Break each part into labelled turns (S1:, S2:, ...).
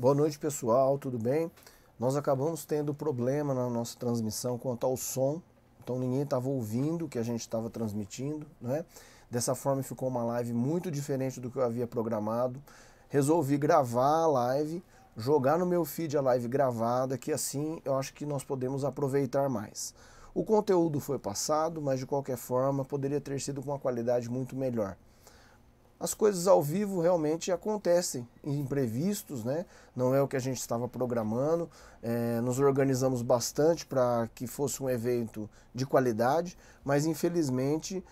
S1: Boa noite, pessoal, tudo bem? Nós acabamos tendo problema na nossa transmissão quanto ao som, então ninguém estava ouvindo o que a gente estava transmitindo, né? Dessa forma ficou uma live muito diferente do que eu havia programado. Resolvi gravar a live, jogar no meu feed a live gravada, que assim eu acho que nós podemos aproveitar mais. O conteúdo foi passado, mas de qualquer forma poderia ter sido com uma qualidade muito melhor. As coisas ao vivo realmente acontecem, imprevistos, né? Não é o que a gente estava programando. Nos organizamos bastante para que fosse um evento de qualidade, mas infelizmente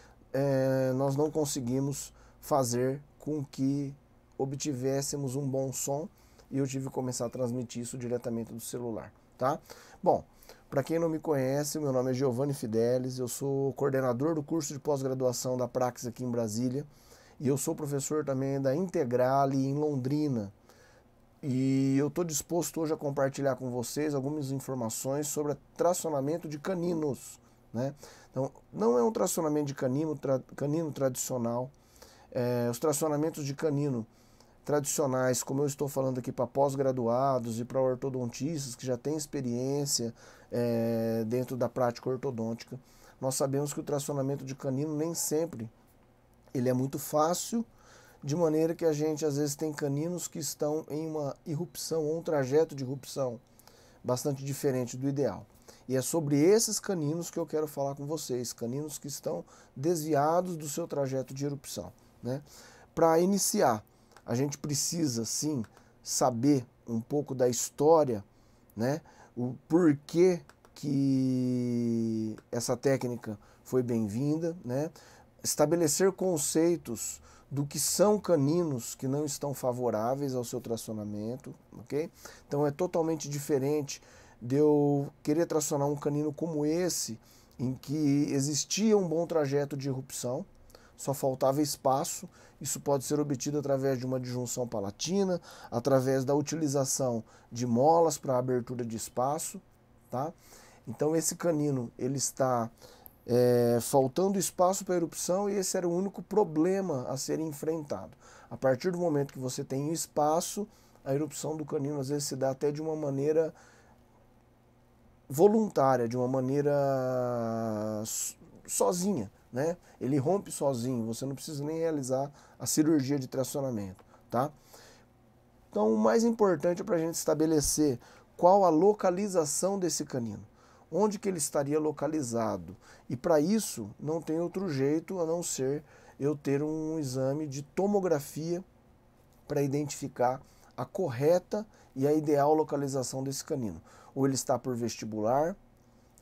S1: nós não conseguimos fazer com que obtivéssemos um bom som e eu tive que começar a transmitir isso diretamente do celular, tá? Bom, para quem não me conhece, meu nome é Giovanni Fidelis, eu sou coordenador do curso de pós-graduação da Praxis aqui em Brasília. E eu sou professor também da Integrale em Londrina. E eu estou disposto hoje a compartilhar com vocês algumas informações sobre tracionamento de caninos, né? Então, não é um tracionamento de canino tradicional. Os tracionamentos de canino tradicionais, como eu estou falando aqui para pós-graduados e para ortodontistas que já têm experiência dentro da prática ortodôntica, nós sabemos que o tracionamento de canino nem sempre ele é muito fácil, de maneira que a gente às vezes tem caninos que estão em uma irrupção ou um trajeto de irrupção bastante diferente do ideal. E é sobre esses caninos que eu quero falar com vocês, caninos que estão desviados do seu trajeto de erupção, né? Para iniciar, a gente precisa sim saber um pouco da história, né? O porquê que essa técnica foi bem-vinda, né? Estabelecer conceitos do que são caninos que não estão favoráveis ao seu tracionamento, ok? Então é totalmente diferente de eu querer tracionar um canino como esse, em que existia um bom trajeto de irrupção, só faltava espaço. Isso pode ser obtido através de uma disjunção palatina, através da utilização de molas para abertura de espaço, tá? Então esse canino, ele está faltando espaço para a erupção e esse era o único problema a ser enfrentado. A partir do momento que você tem espaço, a erupção do canino às vezes se dá até de uma maneira voluntária, de uma maneira sozinha, né? Ele rompe sozinho, você não precisa nem realizar a cirurgia de tracionamento, tá? Então o mais importante é para a gente estabelecer qual a localização desse canino. Onde que ele estaria localizado. E para isso não tem outro jeito a não ser eu ter um exame de tomografia para identificar a correta e a ideal localização desse canino. Ou ele está por vestibular,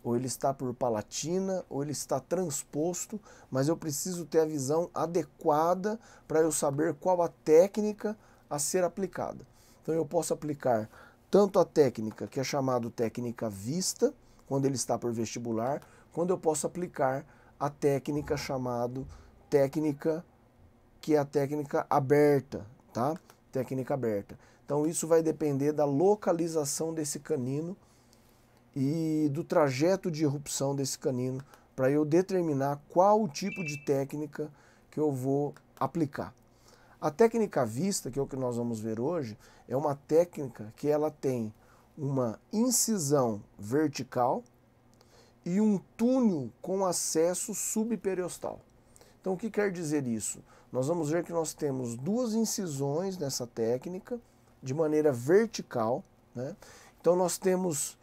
S1: ou ele está por palatina, ou ele está transposto, mas eu preciso ter a visão adequada para eu saber qual a técnica a ser aplicada. Então eu posso aplicar tanto a técnica que é chamada técnica vista, quando ele está por vestibular, quando eu posso aplicar a técnica chamada técnica, que é a técnica aberta, tá? Técnica aberta. Então isso vai depender da localização desse canino e do trajeto de irrupção desse canino para eu determinar qual o tipo de técnica que eu vou aplicar. A técnica vista, que é o que nós vamos ver hoje, é uma técnica que ela tem uma incisão vertical e um túnel com acesso subperiostal. Então o que quer dizer isso? Nós vamos ver que nós temos duas incisões nessa técnica de maneira vertical, né? Então nós temos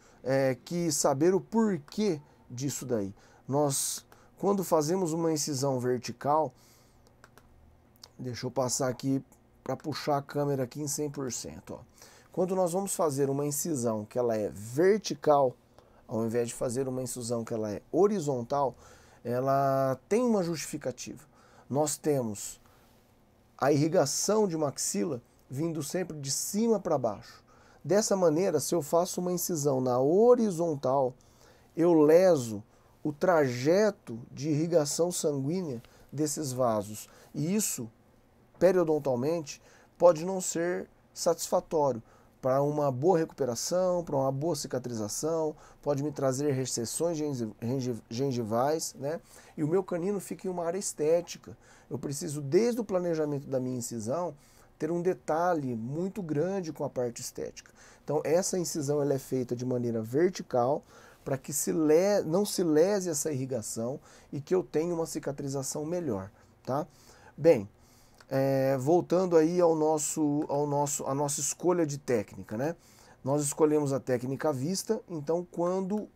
S1: que saber o porquê disso daí. Nós, quando fazemos uma incisão vertical, deixa eu passar aqui para puxar a câmera aqui em 100%, ó. Quando nós vamos fazer uma incisão que ela é vertical, ao invés de fazer uma incisão que ela é horizontal, ela tem uma justificativa. Nós temos a irrigação de maxila vindo sempre de cima para baixo. Dessa maneira, se eu faço uma incisão na horizontal, eu leso o trajeto de irrigação sanguínea desses vasos. E isso, periodontalmente, pode não ser satisfatório para uma boa recuperação, para uma boa cicatrização, pode me trazer recessões gengivais, né? E o meu canino fica em uma área estética. Eu preciso, desde o planejamento da minha incisão, ter um detalhe muito grande com a parte estética. Então essa incisão ela é feita de maneira vertical para que não se lese essa irrigação e que eu tenha uma cicatrização melhor, tá? Bem, voltando aí à nossa escolha de técnica, né? Nós escolhemos a técnica à vista, então quando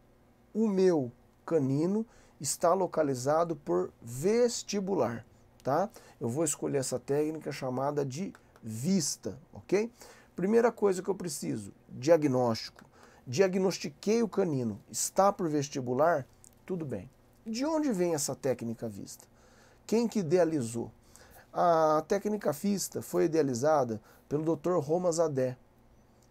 S1: o meu canino está localizado por vestibular, tá? Eu vou escolher essa técnica chamada de vista, ok? Primeira coisa que eu preciso, diagnóstico. Diagnostiquei o canino, está por vestibular? Tudo bem. De onde vem essa técnica à vista? Quem que idealizou? A técnica vista foi idealizada pelo Dr. Romas Adé,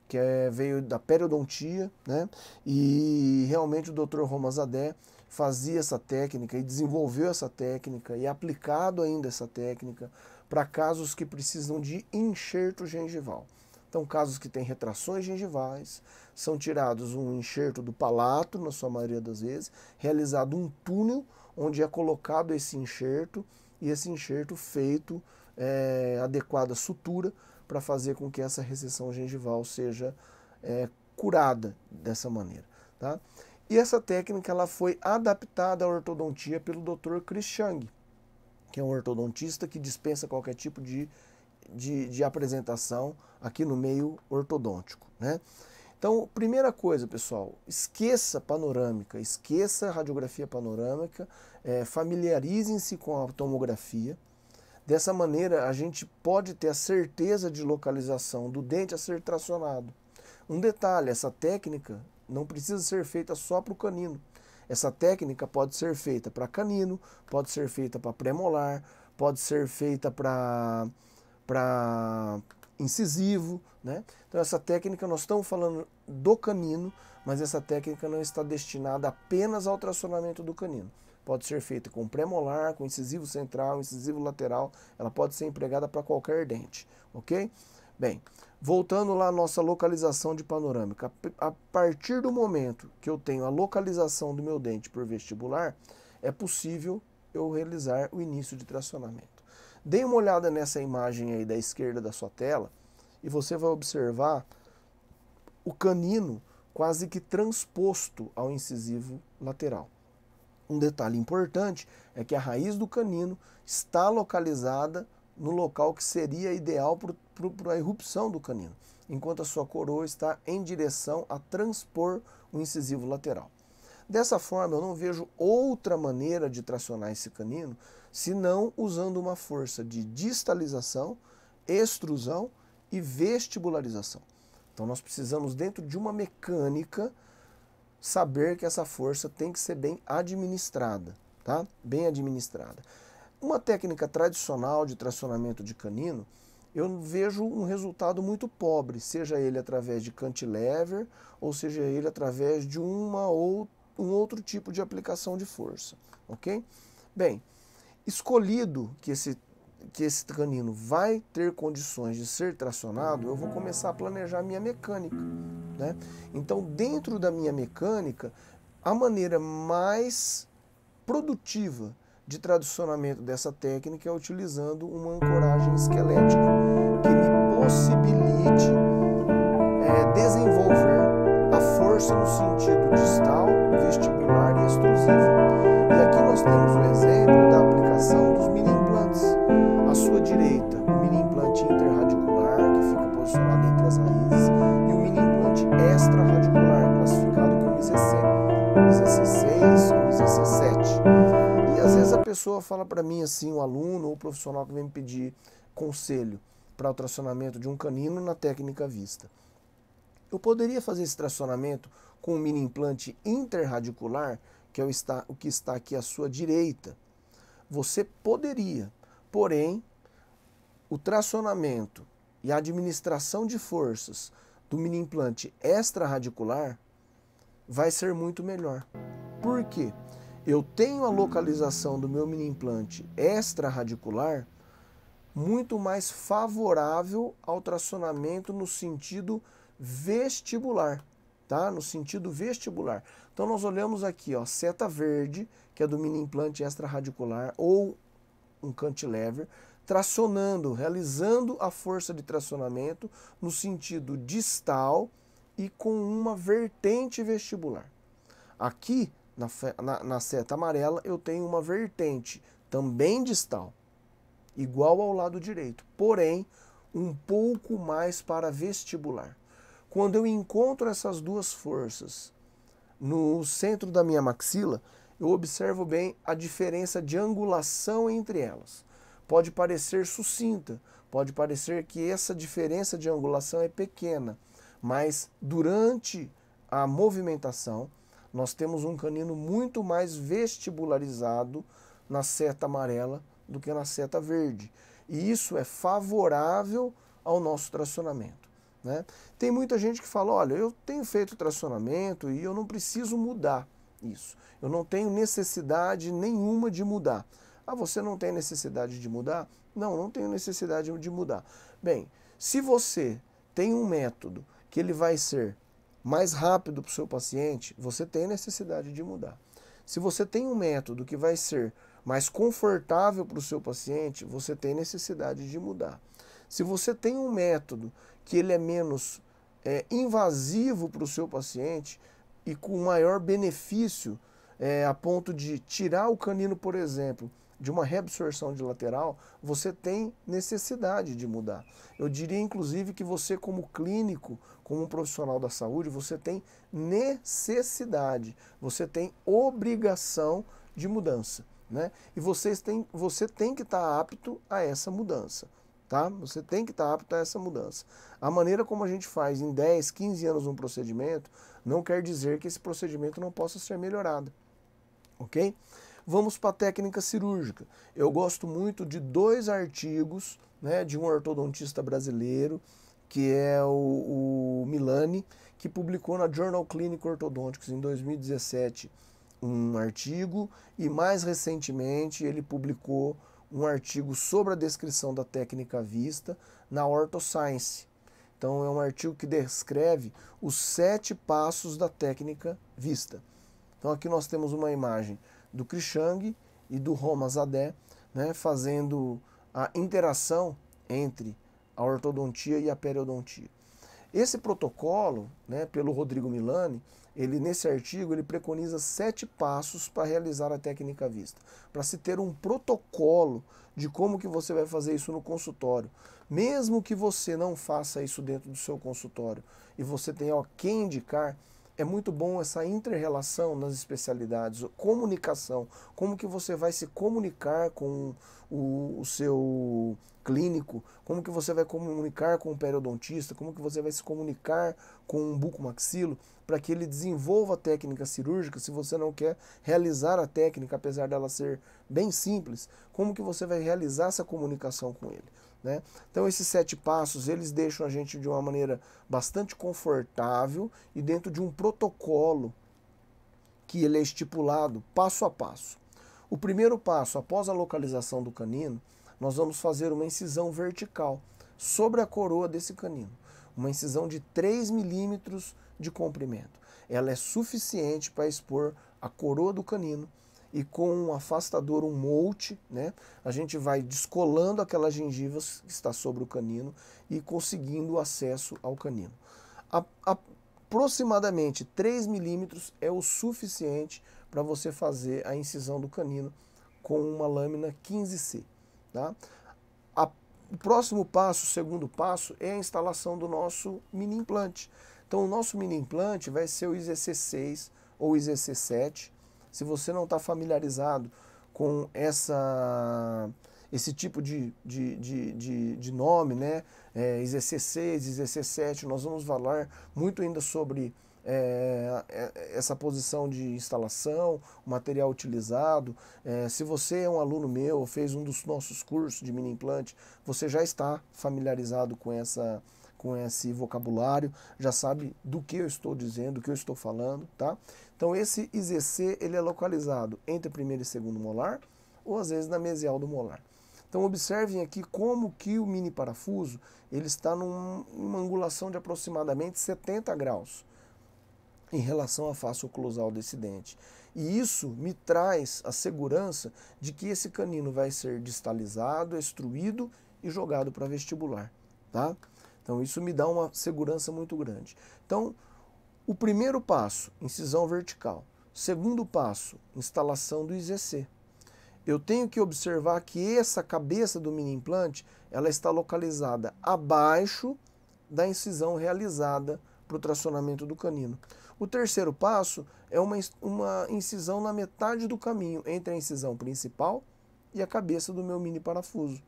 S1: que veio da periodontia, né? E realmente o Dr. Romas Adé fazia essa técnica e desenvolveu essa técnica e aplicado ainda essa técnica para casos que precisam de enxerto gengival. Então, casos que têm retrações gengivais, são tirados um enxerto do palato, na sua maioria das vezes, realizado um túnel onde é colocado esse enxerto e esse enxerto feito adequada sutura para fazer com que essa recessão gengival seja curada dessa maneira, tá? E essa técnica ela foi adaptada à ortodontia pelo Dr. Chris Chang, que é um ortodontista que dispensa qualquer tipo de apresentação aqui no meio ortodôntico, né? Então, primeira coisa, pessoal, esqueça panorâmica, esqueça radiografia panorâmica, familiarizem-se com a tomografia. Dessa maneira, a gente pode ter a certeza de localização do dente a ser tracionado. Um detalhe, essa técnica não precisa ser feita só para o canino. Essa técnica pode ser feita para canino, pode ser feita para premolar, pode ser feita para incisivo, né? Então essa técnica, nós estamos falando do canino, mas essa técnica não está destinada apenas ao tracionamento do canino. Pode ser feita com premolar, com incisivo central, incisivo lateral, ela pode ser empregada para qualquer dente, ok? Bem, voltando lá à nossa localização de panorâmica, a partir do momento que eu tenho a localização do meu dente por vestibular, é possível eu realizar o início de tracionamento. Dê uma olhada nessa imagem aí da esquerda da sua tela e você vai observar o canino quase que transposto ao incisivo lateral. Um detalhe importante é que a raiz do canino está localizada no local que seria ideal para a irrupção do canino, enquanto a sua coroa está em direção a transpor o incisivo lateral. Dessa forma, eu não vejo outra maneira de tracionar esse canino senão usando uma força de distalização, extrusão e vestibularização. Então nós precisamos, dentro de uma mecânica, saber que essa força tem que ser bem administrada, tá? Bem administrada. Uma técnica tradicional de tracionamento de canino, eu vejo um resultado muito pobre, seja ele através de cantilever ou seja ele através de um outro tipo de aplicação de força, ok? Bem, escolhido que esse canino vai ter condições de ser tracionado, eu vou começar a planejar a minha mecânica, né? Então, dentro da minha mecânica, a maneira mais produtiva de tracionamento dessa técnica é utilizando uma ancoragem esquelética que me possibilite desenvolver a força no sentido distal, vestibular e extrusivo. E aqui nós temos o exemplo da aplicação dos mini implantes. À sua direita, o mini implante interradicular, que fica posicionado entre as raízes, e o mini implante extraradicular, classificado como IZC6 ou IZC7. E às vezes a pessoa fala para mim assim, o aluno ou o profissional que vem me pedir conselho para o tracionamento de um canino na técnica vista. Eu poderia fazer esse tracionamento com o mini implante interradicular, que é o que está aqui à sua direita. Você poderia, porém, o tracionamento e a administração de forças do mini implante extraradicular vai ser muito melhor. Por quê? Eu tenho a localização do meu mini implante extraradicular muito mais favorável ao tracionamento no sentido vestibular, tá? No sentido vestibular. Então nós olhamos aqui, ó, seta verde, que é do mini implante extraradicular ou um cantilever, tracionando, realizando a força de tracionamento no sentido distal e com uma vertente vestibular. Aqui, na seta amarela, eu tenho uma vertente também distal, igual ao lado direito, porém um pouco mais para vestibular. Quando eu encontro essas duas forças no centro da minha maxila, eu observo bem a diferença de angulação entre elas. Pode parecer sucinta, pode parecer que essa diferença de angulação é pequena, mas durante a movimentação, nós temos um canino muito mais vestibularizado na seta amarela do que na seta verde. E isso é favorável ao nosso tracionamento, né? Tem muita gente que fala, olha, eu tenho feito tracionamento e eu não preciso mudar isso. Eu não tenho necessidade nenhuma de mudar. Ah, você não tem necessidade de mudar? Não, não tenho necessidade de mudar. Bem, se você tem um método que ele vai ser mais rápido para o seu paciente, você tem necessidade de mudar. Se você tem um método que vai ser mais confortável para o seu paciente, você tem necessidade de mudar. Se você tem um método que ele é menos invasivo para o seu paciente e com maior benefício, a ponto de tirar o canino, por exemplo, de uma reabsorção de lateral, você tem necessidade de mudar. Eu diria, inclusive, que você, como clínico, como um profissional da saúde, você tem necessidade, você tem obrigação de mudança, né? E você tem que estar apto a essa mudança, tá? Você tem que estar apto a essa mudança. A maneira como a gente faz em 10, 15 anos um procedimento, não quer dizer que esse procedimento não possa ser melhorado, ok? Vamos para a técnica cirúrgica. Eu gosto muito de dois artigos, né, de um ortodontista brasileiro, que é o Milani, que publicou na Journal Clinical Orthodontics em 2017 um artigo, e mais recentemente ele publicou um artigo sobre a descrição da técnica vista na OrthoScience. Então é um artigo que descreve os 7 passos da técnica vista. Então aqui nós temos uma imagem do Krishang e do Romazadeh, né, fazendo a interação entre a ortodontia e a periodontia. Esse protocolo, né, pelo Rodrigo Milani, nesse artigo ele preconiza 7 passos para realizar a técnica vista, para se ter um protocolo de como que você vai fazer isso no consultório. Mesmo que você não faça isso dentro do seu consultório e você tenha quem indicar, é muito bom essa inter-relação nas especialidades, comunicação, como que você vai se comunicar com o seu clínico, como que você vai comunicar com o periodontista, como que você vai se comunicar com um bucomaxilo, para que ele desenvolva a técnica cirúrgica. Se você não quer realizar a técnica, apesar dela ser bem simples, como que você vai realizar essa comunicação com ele, né? Então esses 7 passos, eles deixam a gente de uma maneira bastante confortável e dentro de um protocolo que ele é estipulado passo a passo. O primeiro passo, após a localização do canino, nós vamos fazer uma incisão vertical sobre a coroa desse canino. Uma incisão de 3 milímetros de comprimento. Ela é suficiente para expor a coroa do canino e com um afastador, um molte, né, a gente vai descolando aquelas gengivas que está sobre o canino e conseguindo o acesso ao canino. Aproximadamente 3 milímetros é o suficiente para você fazer a incisão do canino com uma lâmina 15C. Tá? O próximo passo, o segundo passo, é a instalação do nosso mini implante. Então o nosso mini implante vai ser o IZC6 ou IZC7. Se você não está familiarizado com esse tipo de nome, né? IZC6, IZC7, nós vamos falar muito ainda sobre essa posição de instalação, o material utilizado. Se você é um aluno meu, fez um dos nossos cursos de mini implante, você já está familiarizado com esse vocabulário, já sabe do que eu estou dizendo, do que eu estou falando, tá? Então esse IZC, ele é localizado entre primeiro e segundo molar, ou às vezes na mesial do molar. Então observem aqui como que o mini parafuso, ele está numa angulação de aproximadamente 70 graus. em relação à face oclusal desse dente. E isso me traz a segurança de que esse canino vai ser distalizado, extruído e jogado para vestibular, tá? Então isso me dá uma segurança muito grande. Então, o primeiro passo, incisão vertical. Segundo passo, instalação do IZC. Eu tenho que observar que essa cabeça do mini implante, ela está localizada abaixo da incisão realizada para o tracionamento do canino. O terceiro passo é uma incisão na metade do caminho, entre a incisão principal e a cabeça do meu mini parafuso.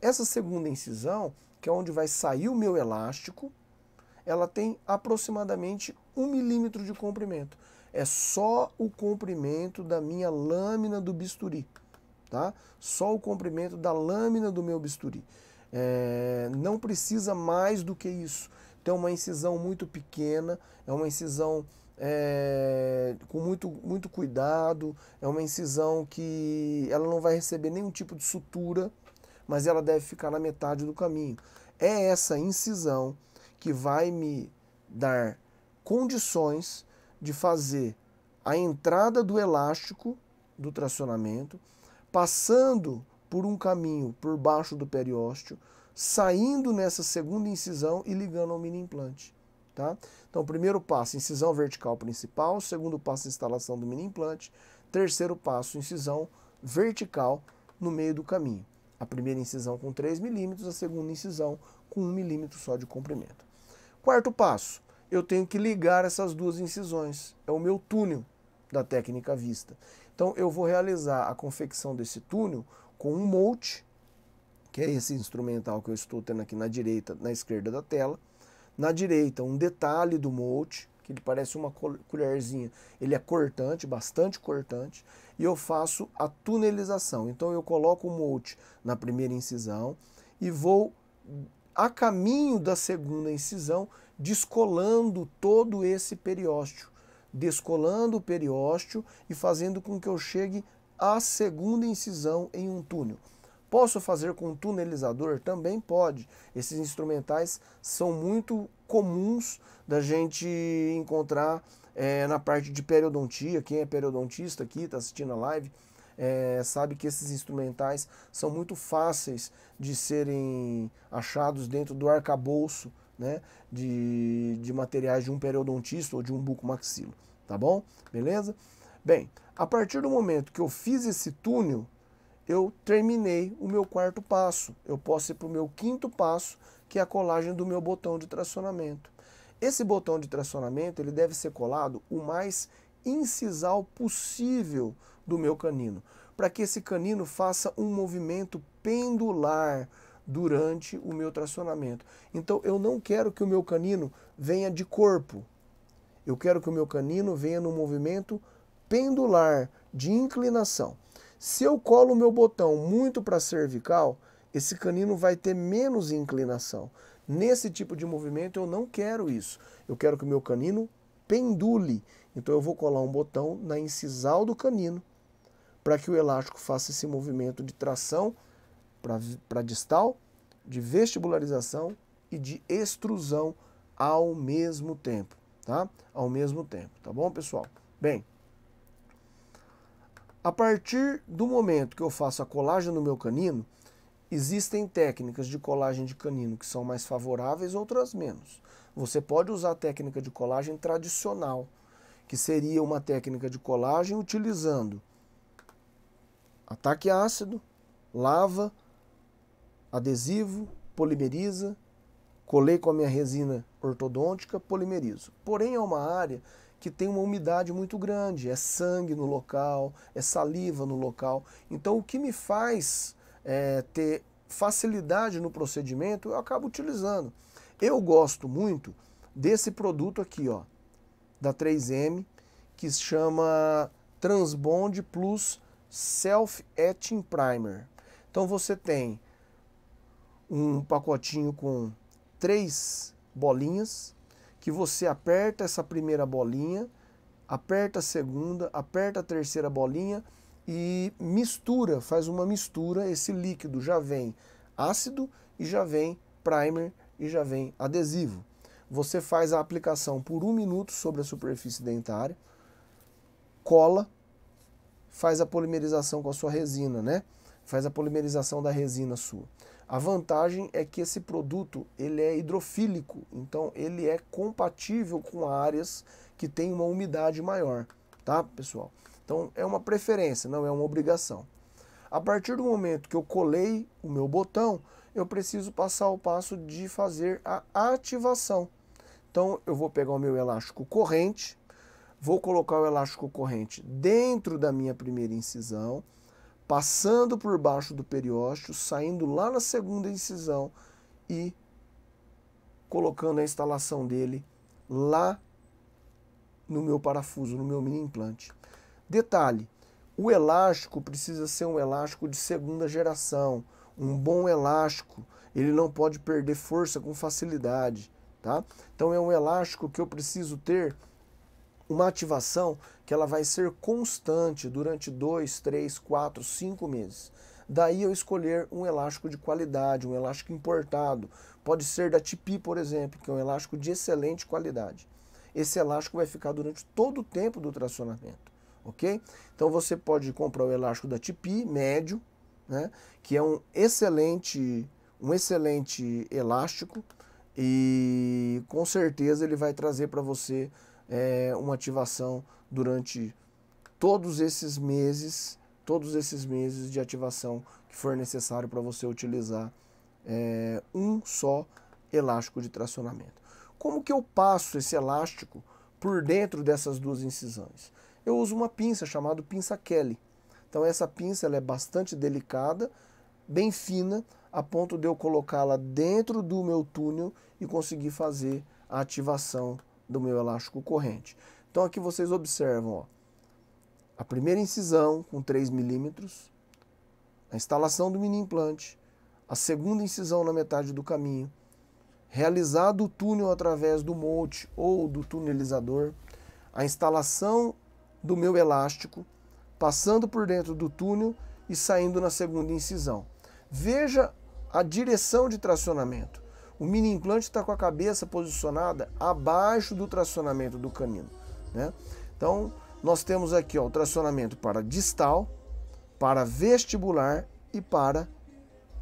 S1: Essa segunda incisão, que é onde vai sair o meu elástico, ela tem aproximadamente 1 milímetro de comprimento. É só o comprimento da minha lâmina do bisturi, tá? Só o comprimento da lâmina do meu bisturi. Não precisa mais do que isso. Tem uma incisão muito pequena, é uma incisão com muito cuidado, é uma incisão que ela não vai receber nenhum tipo de sutura, mas ela deve ficar na metade do caminho. É essa incisão que vai me dar condições de fazer a entrada do elástico do tracionamento, passando por um caminho por baixo do periósteo, saindo nessa segunda incisão e ligando ao mini implante. Tá? Então, primeiro passo, incisão vertical principal, segundo passo, instalação do mini implante, terceiro passo, incisão vertical no meio do caminho. A primeira incisão com 3 milímetros, a segunda incisão com 1 milímetro só de comprimento. Quarto passo, eu tenho que ligar essas duas incisões, é o meu túnel da técnica vista. Então eu vou realizar a confecção desse túnel com um molde, que é esse instrumental que eu estou tendo aqui na direita, na esquerda da tela. Na direita, um detalhe do molde, que ele parece uma colherzinha, ele é cortante, bastante cortante, e eu faço a tunelização. Então eu coloco o molde na primeira incisão e vou, a caminho da segunda incisão, descolando todo esse periósteo, descolando o periósteo e fazendo com que eu chegue à segunda incisão em um túnel. Posso fazer com um tunelizador? Também pode. Esses instrumentais são muito comuns da gente encontrar na parte de periodontia. Quem é periodontista aqui, está assistindo a live, sabe que esses instrumentais são muito fáceis de serem achados dentro do arcabouço, né, de materiais de um periodontista ou de um bucomaxilo, tá bom? Beleza? Bem, a partir do momento que eu fiz esse túnel, eu terminei o meu quarto passo. Eu posso ir para o meu quinto passo, que é a colagem do meu botão de tracionamento. Esse botão de tracionamento ele deve ser colado o mais incisal possível do meu canino, para que esse canino faça um movimento pendular durante o meu tracionamento. Então eu não quero que o meu canino venha de corpo. Eu quero que o meu canino venha no movimento pendular, de inclinação. Se eu colo o meu botão muito para a cervical, esse canino vai ter menos inclinação. Nesse tipo de movimento eu não quero isso. Eu quero que o meu canino pendule. Então eu vou colar um botão na incisal do canino para que o elástico faça esse movimento de tração para distal, de vestibularização e de extrusão ao mesmo tempo, tá? Ao mesmo tempo, tá bom, pessoal? Bem, a partir do momento que eu faço a colagem no meu canino, existem técnicas de colagem de canino que são mais favoráveis, outras menos. Você pode usar a técnica de colagem tradicional, que seria uma técnica de colagem utilizando ataque ácido, lava, adesivo, polimeriza, colei com a minha resina ortodôntica, polimerizo. Porém, é uma área que tem uma umidade muito grande, é sangue no local, é saliva no local. Então o que me faz ter facilidade no procedimento, eu acabo utilizando. Eu gosto muito desse produto aqui, ó, da 3M, que se chama Transbond Plus Self-Etching Primer. Então você tem um pacotinho com 3 bolinhas, que você aperta essa primeira bolinha, aperta a segunda, aperta a terceira bolinha e mistura, faz uma mistura, esse líquido já vem ácido e já vem primer e já vem adesivo. você faz a aplicação por 1 minuto sobre a superfície dentária, cola, faz a polimerização com a sua resina, né? Faz a polimerização da resina sua. A vantagem é que esse produto ele é hidrofílico, então ele é compatível com áreas que têm uma umidade maior, tá, pessoal? Então é uma preferência, não é uma obrigação. A partir do momento que eu colei o meu botão, eu preciso passar o passo de fazer a ativação. Então eu vou pegar o meu elástico corrente, vou colocar o elástico corrente dentro da minha primeira incisão, passando por baixo do periósteo, saindo lá na segunda incisão e colocando a instalação dele lá no meu parafuso, no meu mini implante. Detalhe, o elástico precisa ser um elástico de segunda geração, um bom elástico, ele não pode perder força com facilidade, tá? Então é um elástico que eu preciso ter uma ativação que ela vai ser constante durante 2, 3, 4, 5 meses. Daí eu escolher um elástico de qualidade, um elástico importado. Pode ser da TP, por exemplo, que é um elástico de excelente qualidade. Esse elástico vai ficar durante todo o tempo do tracionamento, ok? Então você pode comprar o elástico da TP, médio, né, que é um excelente elástico e com certeza ele vai trazer para você uma ativação durante todos esses meses de ativação que for necessário para você utilizar um só elástico de tracionamento. Como que eu passo esse elástico por dentro dessas duas incisões? Eu uso uma pinça chamada pinça Kelly. Então essa pinça ela é bastante delicada, bem fina, a ponto de eu colocá-la dentro do meu túnel e conseguir fazer a ativação do meu elástico corrente. Então aqui vocês observam, ó, a primeira incisão com 3 milímetros, a instalação do mini implante, a segunda incisão na metade do caminho, realizado o túnel através do molde ou do tunelizador, a instalação do meu elástico, passando por dentro do túnel e saindo na segunda incisão. Veja a direção de tracionamento. O mini implante está com a cabeça posicionada abaixo do tracionamento do canino, né? Então, nós temos aqui ó, o tracionamento para distal, para vestibular e para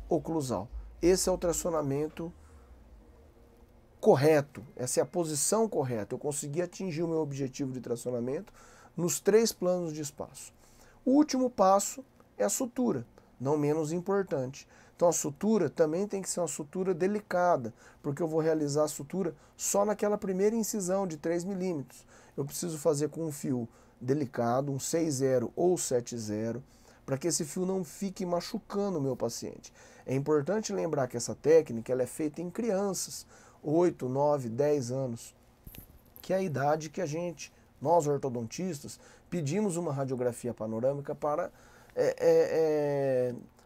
S1: oclusal. Esse é o tracionamento correto, essa é a posição correta. Eu consegui atingir o meu objetivo de tracionamento nos 3 planos de espaço. O último passo é a sutura, não menos importante. Então a sutura também tem que ser uma sutura delicada, porque eu vou realizar a sutura só naquela primeira incisão de 3 milímetros. Eu preciso fazer com um fio delicado, um 6-0 ou 7-0, para que esse fio não fique machucando o meu paciente. É importante lembrar que essa técnica ela é feita em crianças, 8, 9, 10 anos, que é a idade que nós ortodontistas, pedimos uma radiografia panorâmica para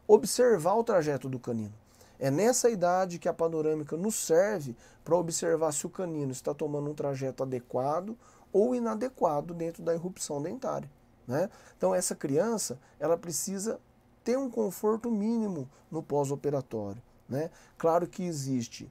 S1: observar o trajeto do canino. É nessa idade que a panorâmica nos serve para observar se o canino está tomando um trajeto adequado ou inadequado dentro da irrupção dentária, né? Então essa criança ela precisa ter um conforto mínimo no pós-operatório, né? Claro que existe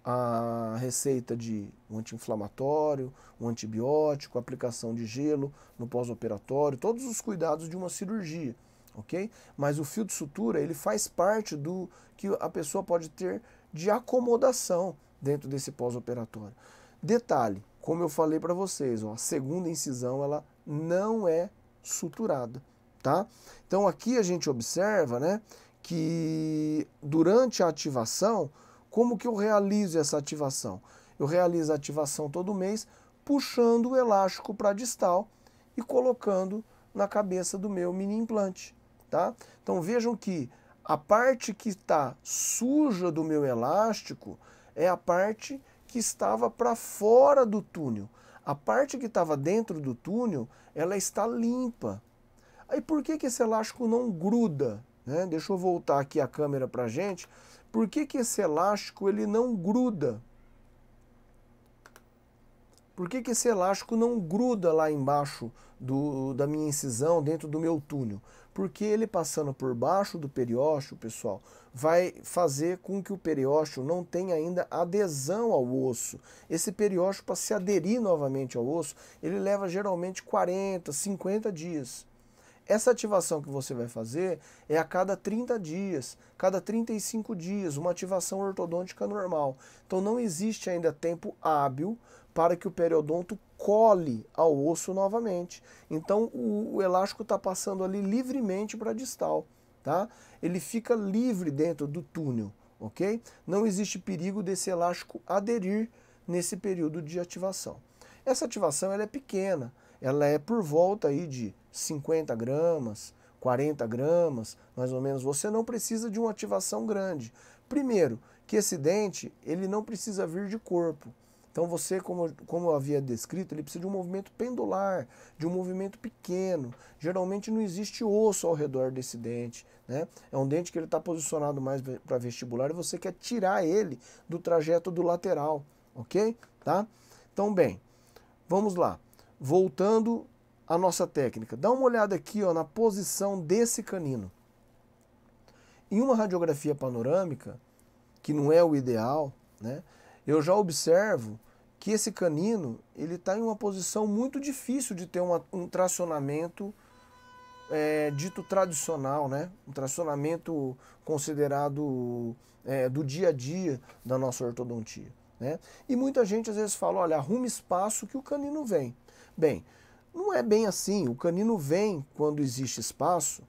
S1: a receita de um anti-inflamatório, um antibiótico, aplicação de gelo no pós-operatório, todos os cuidados de uma cirurgia, ok? Mas o fio de sutura ele faz parte do que a pessoa pode ter de acomodação dentro desse pós-operatório. Detalhe, como eu falei para vocês, ó, a segunda incisão ela não é suturada, tá? Então aqui a gente observa, né, que durante a ativação, como que eu realizo essa ativação? Eu realizo a ativação todo mês, puxando o elástico para distal e colocando na cabeça do meu mini implante, tá? Então vejam que a parte que está suja do meu elástico é a parte que estava para fora do túnel. A parte que estava dentro do túnel, ela está limpa. Aí por que esse elástico não gruda, né? Deixa eu voltar aqui a câmera para a gente. Por que esse elástico ele não gruda? Por que que esse elástico não gruda lá embaixo da minha incisão, dentro do meu túnel? Porque ele passando por baixo do periósteo, pessoal, vai fazer com que o periósteo não tenha ainda adesão ao osso. Esse periósteo, para se aderir novamente ao osso, ele leva geralmente 40, 50 dias. Essa ativação que você vai fazer é a cada 30 dias, cada 35 dias, uma ativação ortodôntica normal. Então não existe ainda tempo hábil para que o periodonto cole ao osso novamente. Então o elástico está passando ali livremente para a distal, tá? Ele fica livre dentro do túnel, ok? Não existe perigo desse elástico aderir nesse período de ativação. Essa ativação ela é pequena, ela é por volta aí de 50 gramas, 40 gramas, mais ou menos. Você não precisa de uma ativação grande. Primeiro, que esse dente ele não precisa vir de corpo. Então você, como eu havia descrito, ele precisa de um movimento pendular, de um movimento pequeno. Geralmente não existe osso ao redor desse dente, né? É um dente que ele está posicionado mais para vestibular e você quer tirar ele do trajeto do lateral, ok? Tá? Então, bem, vamos lá. Voltando à nossa técnica. Dá uma olhada aqui, ó, na posição desse canino. Em uma radiografia panorâmica, que não é o ideal, né? Eu já observo que esse canino ele está em uma posição muito difícil de ter um tracionamento dito tradicional, né? Um tracionamento considerado do dia a dia da nossa ortodontia, né? E muita gente às vezes fala, olha, arruma espaço que o canino vem. Bem, não é bem assim. O canino vem quando existe espaço,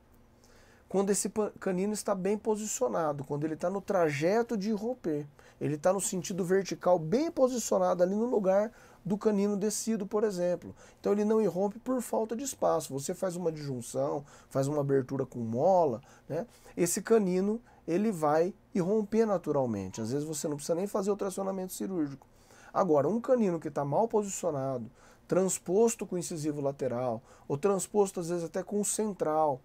S1: quando esse canino está bem posicionado, quando ele está no trajeto de romper. Ele está no sentido vertical, bem posicionado ali no lugar do canino descido, por exemplo. Então ele não irrompe por falta de espaço. Você faz uma disjunção, faz uma abertura com mola, né? Esse canino ele vai irromper naturalmente. Às vezes você não precisa nem fazer o tracionamento cirúrgico. Agora, um canino que está mal posicionado, transposto com o incisivo lateral, ou transposto às vezes até com o central,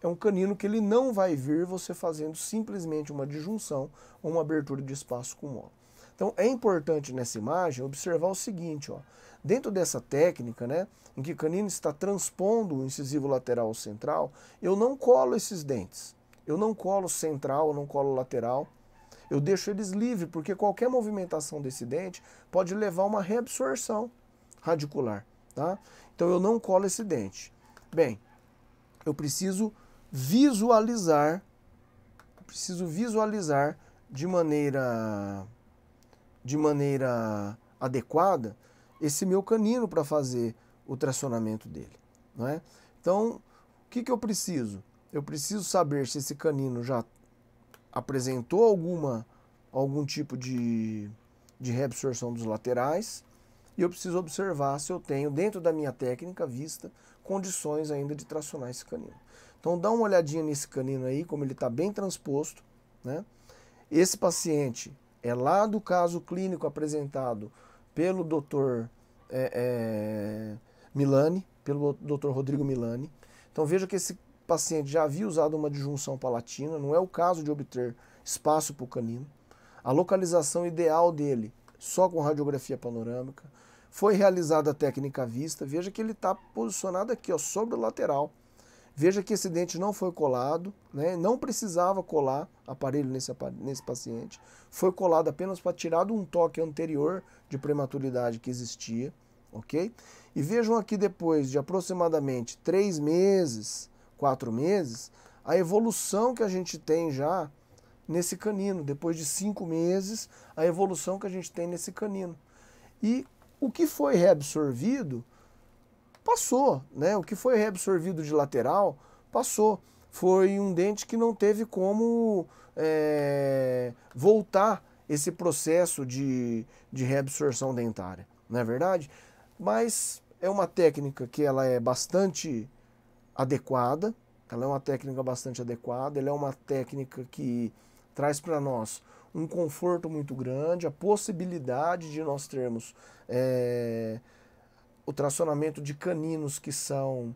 S1: é um canino que ele não vai vir você fazendo simplesmente uma disjunção ou uma abertura de espaço com mola. Então é importante nessa imagem observar o seguinte, ó, dentro dessa técnica, né, em que o canino está transpondo o incisivo lateral ao central, eu não colo esses dentes. Eu não colo central, eu não colo lateral. Eu deixo eles livres, porque qualquer movimentação desse dente pode levar a uma reabsorção radicular, tá? Então eu não colo esse dente. Bem, eu preciso visualizar de maneira adequada esse meu canino para fazer o tracionamento dele, não é? Então, o que eu preciso? Eu preciso saber se esse canino já apresentou algum tipo de reabsorção dos laterais, e eu preciso observar se eu tenho, dentro da minha técnica vista, condições ainda de tracionar esse canino. Então dá uma olhadinha nesse canino aí, como ele está bem transposto, né? Esse paciente é lá do caso clínico apresentado pelo Dr. Milani, pelo Dr. Rodrigo Milani. Então veja que esse paciente já havia usado uma disjunção palatina, não é o caso de obter espaço para o canino. A localização ideal dele, só com radiografia panorâmica. Foi realizada a técnica à vista. Veja que ele está posicionado aqui, ó, sobre o lateral. Veja que esse dente não foi colado, né? Não precisava colar aparelho nesse paciente. Foi colado apenas para tirar de um toque anterior de prematuridade que existia, ok? E vejam aqui depois de aproximadamente 3 meses, 4 meses, a evolução que a gente tem já nesse canino. Depois de 5 meses, a evolução que a gente tem nesse canino. E o que foi reabsorvido passou, né? O que foi reabsorvido de lateral passou. Foi um dente que não teve como voltar esse processo de reabsorção dentária, não é verdade? Mas é uma técnica que ela é bastante adequada, ela é uma técnica bastante adequada, ela é uma técnica que traz para nós um conforto muito grande, a possibilidade de nós termos o tracionamento de caninos que são,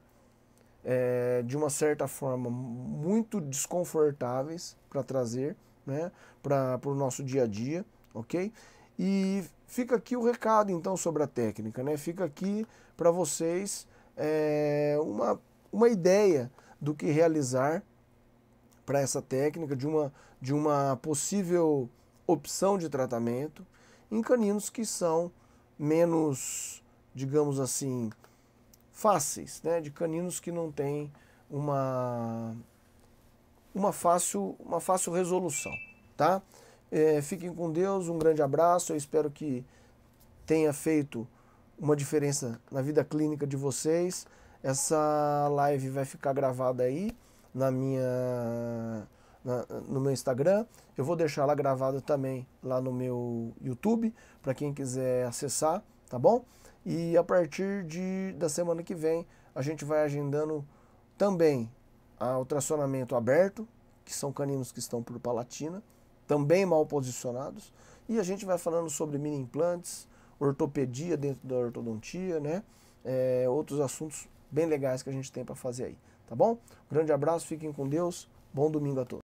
S1: de uma certa forma, muito desconfortáveis para trazer, né, para o nosso dia a dia, ok? E fica aqui o recado, então, sobre a técnica, né? Fica aqui para vocês uma ideia do que realizar para essa técnica, de uma possível opção de tratamento em caninos que são menos, digamos assim, fáceis, né? De caninos que não têm uma fácil resolução, tá? Fiquem com Deus, um grande abraço, eu espero que tenha feito uma diferença na vida clínica de vocês. Essa live vai ficar gravada aí no meu Instagram. Eu vou deixar ela gravada também lá no meu YouTube, para quem quiser acessar, tá bom? E a partir da semana que vem, a gente vai agendando também o tracionamento aberto, que são caninos que estão por palatina, também mal posicionados, e a gente vai falando sobre mini implantes, ortopedia dentro da ortodontia, né? Outros assuntos bem legais que a gente tem para fazer aí, tá bom? Grande abraço, fiquem com Deus, bom domingo a todos.